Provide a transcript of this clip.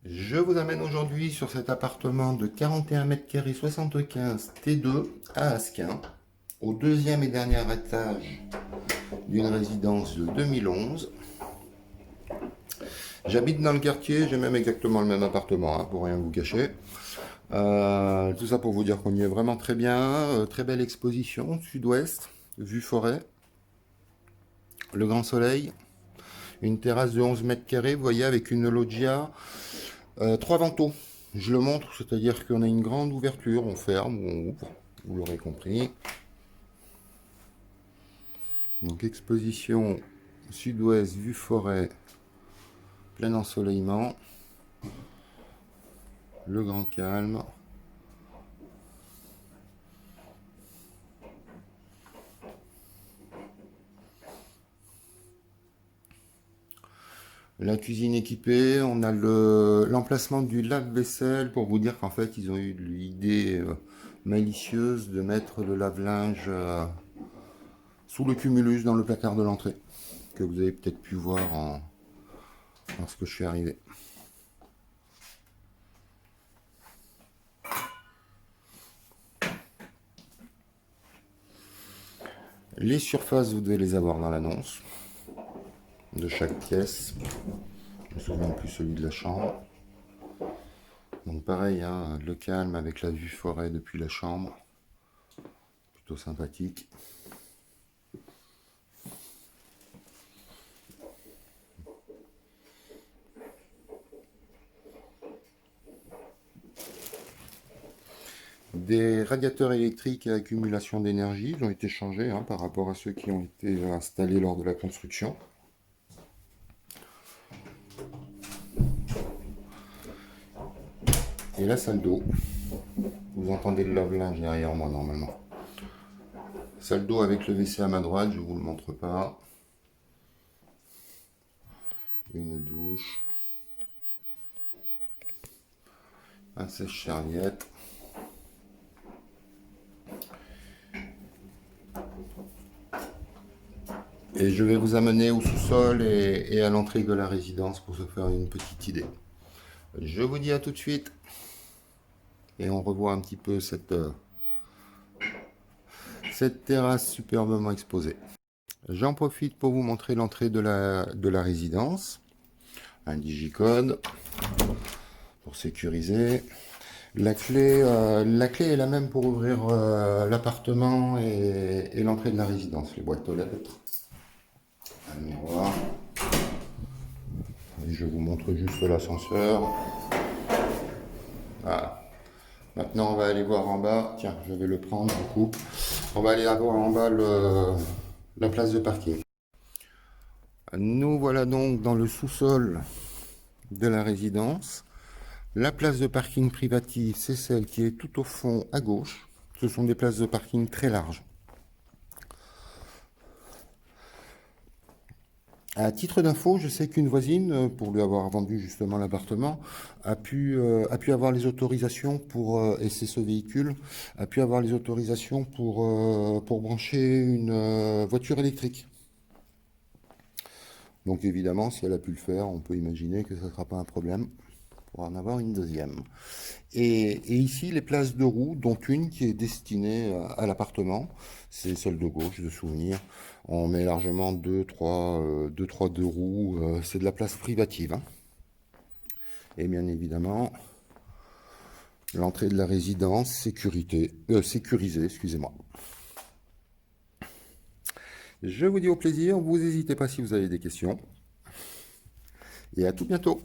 Je vous amène aujourd'hui sur cet appartement de 41 mètres carrés 75 T2 à Asquin, au deuxième et dernier étage d'une résidence de 2011. J'habite dans le quartier, j'ai même exactement le même appartement, hein, pour rien vous cacher. Tout ça pour vous dire qu'on y est vraiment très bien, très belle exposition, sud-ouest, vue forêt, le grand soleil, une terrasse de 11 mètres carrés, vous voyez, avec une loggia. 3 vantaux, je le montre, c'est-à-dire qu'on a une grande ouverture, on ferme ou on ouvre, vous l'aurez compris. Donc exposition sud-ouest, vue forêt, plein ensoleillement, le grand calme. La cuisine équipée, on a l'emplacement du lave-vaisselle pour vous dire qu'en fait ils ont eu l'idée malicieuse de mettre le lave-linge sous le cumulus dans le placard de l'entrée, que vous avez peut-être pu voir lorsque je suis arrivé. Les surfaces, vous devez les avoir dans l'annonce de chaque pièce. Je me souviens plus celui de la chambre. Donc pareil, hein, le calme avec la vue forêt depuis la chambre. Plutôt sympathique. Des radiateurs électriques à accumulation d'énergie, ils ont été changés hein, par rapport à ceux qui ont été installés lors de la construction. Et la salle d'eau. Vous entendez le lave-linge derrière moi normalement. Salle d'eau avec le WC à ma droite, je ne vous le montre pas. Une douche. Un sèche-serviette. Et je vais vous amener au sous-sol et à l'entrée de la résidence pour se faire une petite idée. Je vous dis à tout de suite. Et on revoit un petit peu cette terrasse superbement exposée. J'en profite pour vous montrer l'entrée de la résidence. Un digicode pour sécuriser. La clé est la même pour ouvrir l'appartement et l'entrée de la résidence. Les boîtes aux lettres. Un miroir. Et je vous montre juste l'ascenseur. Voilà. Maintenant, on va aller voir en bas. Tiens, je vais le prendre du coup. On va aller voir en bas la place de parking. Nous voilà donc dans le sous-sol de la résidence. La place de parking privative, c'est celle qui est tout au fond à gauche. Ce sont des places de parking très larges. À titre d'info, je sais qu'une voisine, pour lui avoir vendu justement l'appartement, a pu avoir les autorisations pour, et c'est ce véhicule, a pu avoir les autorisations pour brancher une voiture électrique. Donc évidemment, si elle a pu le faire, on peut imaginer que ça ne sera pas un problème pour en avoir une deuxième. Et ici, les places de roues, dont une qui est destinée à l'appartement, c'est celle de gauche, de souvenir. On met largement 2-3 deux roues, c'est de la place privative. Hein. Et bien évidemment, l'entrée de la résidence, sécurisée, excusez-moi. Je vous dis au plaisir, vous n'hésitez pas si vous avez des questions. Et à tout bientôt.